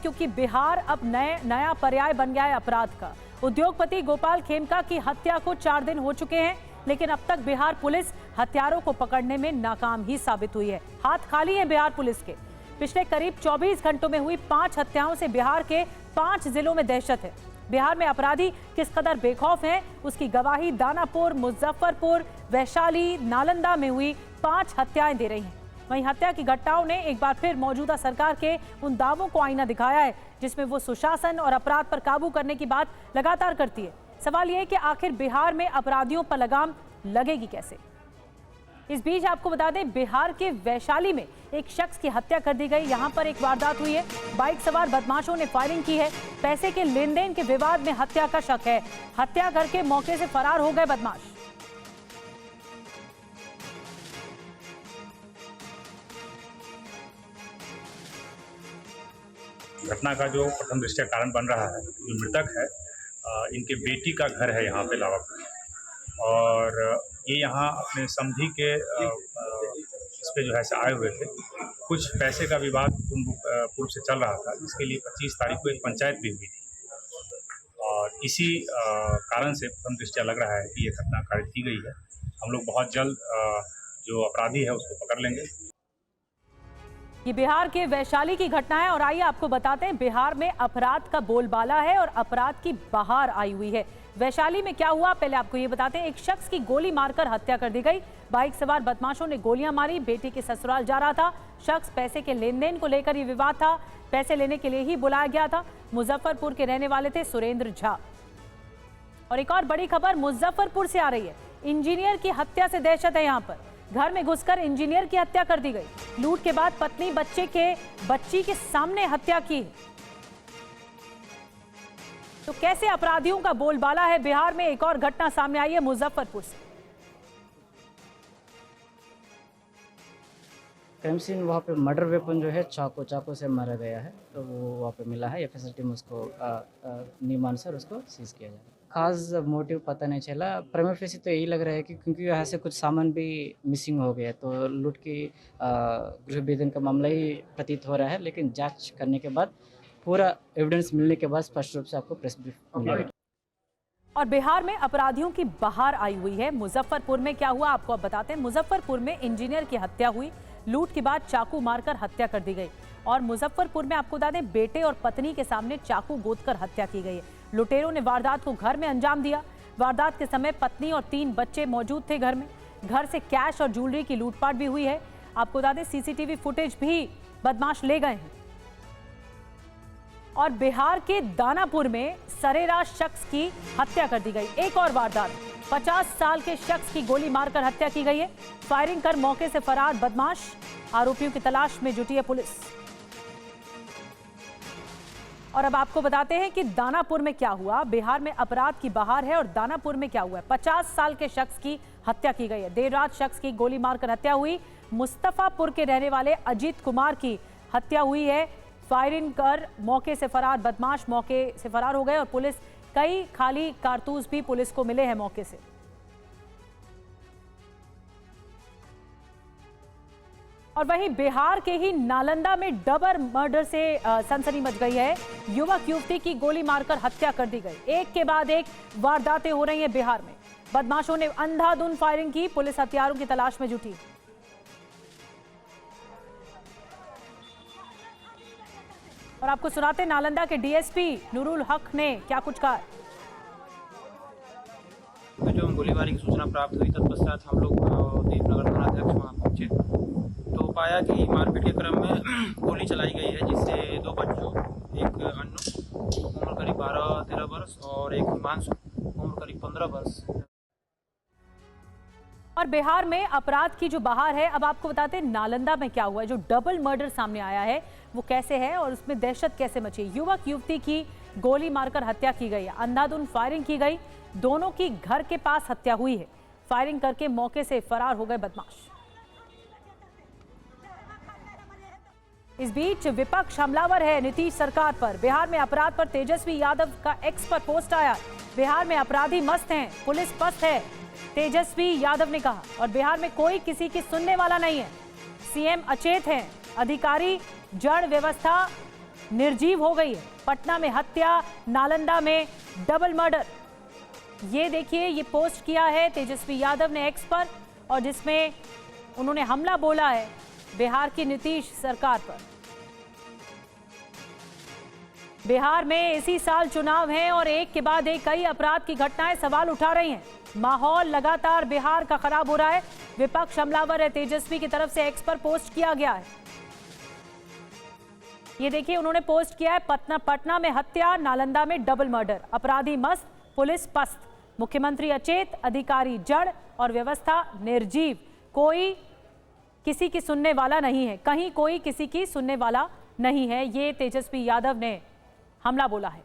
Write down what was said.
क्योंकि बिहार अब नया पर्याय बन गया है अपराध का। उद्योगपति गोपाल खेमका की हत्या को 4 दिन हो चुके हैं, लेकिन अब तक बिहार पुलिस हत्यारों को पकड़ने में नाकाम ही साबित हुई है। हाथ खाली है बिहार पुलिस के। पिछले करीब 24 घंटों में हुई 5 हत्याओं से बिहार के 5 जिलों में दहशत है। बिहार में अपराधी किस कदर बेखौफ हैं, उसकी गवाही दानापुर, मुजफ्फरपुर, वैशाली, नालंदा में हुई 5 हत्याएं दे रही हैं। वहीं हत्या की घटनाओं ने एक बार फिर मौजूदा सरकार के उन दावों को आईना दिखाया है जिसमें वो सुशासन और अपराध पर काबू करने की बात लगातार करती है। सवाल यह है कि आखिर बिहार में अपराधियों पर लगाम लगेगी कैसे। इस बीच आपको बता दें, बिहार के वैशाली में एक शख्स की हत्या कर दी गई। यहां पर एक वारदात हुई है। बाइक सवार बदमाशों ने फायरिंग की है। पैसे के लेन देन के विवाद में हत्या का शक है। हत्या करके मौके से फरार हो गए बदमाश। घटना का जो प्रथम दृष्टया कारण बन रहा है, जो मृतक है इनके बेटी का घर है यहाँ पे लावापुर, और ये यहाँ अपने समधी के इस पे जो है से आए हुए थे। कुछ पैसे का विवाद पूर्व से चल रहा था, जिसके लिए 25 तारीख को एक पंचायत भी हुई थी, और इसी कारण से प्रथम दृष्टया लग रहा है कि ये घटना कारित की गई है। हम लोग बहुत जल्द जो अपराधी है उसको पकड़ लेंगे। ये बिहार के वैशाली की घटना है और आइए आपको बताते हैं, बिहार में अपराध का बोलबाला है और अपराध की बहार आई हुई है। वैशाली में क्या हुआ, पहले आपको ये बताते हैं। एक शख्स की गोली मारकर हत्या कर दी गई। बाइक सवार बदमाशों ने गोलियां मारी। बेटी के ससुराल जा रहा था शख्स। पैसे के लेन देन को लेकर ये विवाद था। पैसे लेने के लिए ही बुलाया गया था। मुजफ्फरपुर के रहने वाले थे सुरेंद्र झा। और एक और बड़ी खबर मुजफ्फरपुर से आ रही है। इंजीनियर की हत्या से दहशत है। यहाँ पर घर में घुसकर इंजीनियर की हत्या कर दी गई। लूट के बाद पत्नी बच्ची के सामने हत्या की। तो कैसे अपराधियों का बोलबाला है बिहार में। एक और घटना सामने आई है मुजफ्फरपुर से। क्राइम सीन वहाँ पे मर्डर वेपन जो है चाकू से मारा गया है, तो वो वहाँ पे मिला है। एफएसएल टीम उसको नियमानुसार उसको सीज किया जाए। खास मोटिव पता नहीं चला। प्राइमरी फेसी तो यही लग रहा है कि क्योंकि यहाँ से कुछ सामान भी मिसिंग हो गया, तो लूट की गृह भेदन का मामला ही प्रतीत हो रहा है। लेकिन जांच करने के बाद पूरा एविडेंस मिलने के बाद स्पष्ट रूप से आपको प्रेस ब्रीफ मिलेगा। और बिहार में अपराधियों की बहार आई हुई है। मुजफ्फरपुर में क्या हुआ आपको अब बताते हैं। मुजफ्फरपुर में इंजीनियर की हत्या हुई। लूट के बाद चाकू मारकर हत्या कर दी गई। और मुजफ्फरपुर में आपको बता दें, बेटे और पत्नी के सामने चाकू गोदकर हत्या की गई है। लुटेरों ने वारदात को घर में अंजाम दिया। वारदात के समय पत्नी और 3 बच्चे मौजूद थे घर में। घर से कैश और ज्वेलरी की लूटपाट भी हुई है। आपको बता दें, सीसीटीवी फुटेज भी बदमाश ले गए हैं। और बिहार के दानापुर में सरेराश शख्स की हत्या कर दी गई। एक और वारदात, 50 साल के शख्स की गोली मारकर हत्या की गई है। फायरिंग कर मौके से फरार बदमाश। आरोपियों की तलाश में जुटी है पुलिस। और अब आपको बताते हैं कि दानापुर में क्या हुआ। बिहार में अपराध की बहार है और दानापुर में क्या हुआ है। 50 साल के शख्स की हत्या की गई है। देर रात शख्स की गोली मारकर हत्या हुई। मुस्तफापुर के रहने वाले अजीत कुमार की हत्या हुई है। फायरिंग कर मौके से फरार बदमाश मौके से फरार हो गए और पुलिस कई खाली कारतूस भी पुलिस को मिले हैं मौके से। और वहीं बिहार के ही नालंदा में डबल मर्डर से सनसनी मच गई है। युवक युवती की गोली मारकर हत्या कर दी गई। एक के बाद एक वारदातें हो रही हैं बिहार में। बदमाशों ने अंधाधुंध फायरिंग की। पुलिस हथियारों की तलाश में जुटी। और आपको सुनाते नालंदा के डीएसपी नूरुल हक ने क्या कुछ कहा। जो गोलीबारी की सूचना प्राप्त हुई, तत्पश्चात हम लोग दीपनगर थानाध्यक्ष वहाँ पहुँचे तो पाया कि मारपीट के क्रम में गोली चलाई गई है, जिससे 2 बच्चों, एक अन्नू उम्र करीब 12-13 वर्ष और एक हिमांशु उम्र करीब 15 वर्ष। और बिहार में अपराध की जो बहार है, अब आपको बताते हैं नालंदा में क्या हुआ है। जो डबल मर्डर सामने आया है वो कैसे है और उसमें दहशत कैसे मची। युवक युवती की गोली मारकर हत्या की गई है। अंधाधुंध फायरिंग की गई। दोनों की घर के पास हत्या हुई है। फायरिंग करके मौके से फरार हो गए बदमाश। इस बीच विपक्ष हमलावर है नीतीश सरकार पर। बिहार में अपराध पर तेजस्वी यादव का एक्स पर पोस्ट आया। बिहार में अपराधी मस्त हैं, पुलिस पस्त है, तेजस्वी यादव ने कहा। और बिहार में कोई किसी की सुनने वाला नहीं है। सीएम अचेत हैं। अधिकारी जड़ व्यवस्था निर्जीव हो गई है। पटना में हत्या, नालंदा में डबल मर्डर। ये देखिए, ये पोस्ट किया है तेजस्वी यादव ने एक्स पर, और जिसमें उन्होंने हमला बोला है बिहार की नीतीश सरकार पर। बिहार में इसी साल चुनाव हैं और एक के बाद एक कई अपराध की घटनाएं सवाल उठा रही हैं। माहौल लगातार बिहार का खराब हो रहा है। विपक्ष हमलावर है तेजस्वी की तरफ से एक्स पर पोस्ट किया गया है। ये देखिए, उन्होंने पोस्ट किया है पटना में हत्या, नालंदा में डबल मर्डर, अपराधी मस्त, पुलिस पस्त, मुख्यमंत्री अचेत, अधिकारी जड़ और व्यवस्था निर्जीव। कोई किसी की सुनने वाला नहीं है, कहीं कोई किसी की सुनने वाला नहीं है। ये तेजस्वी यादव ने हमला बोला है।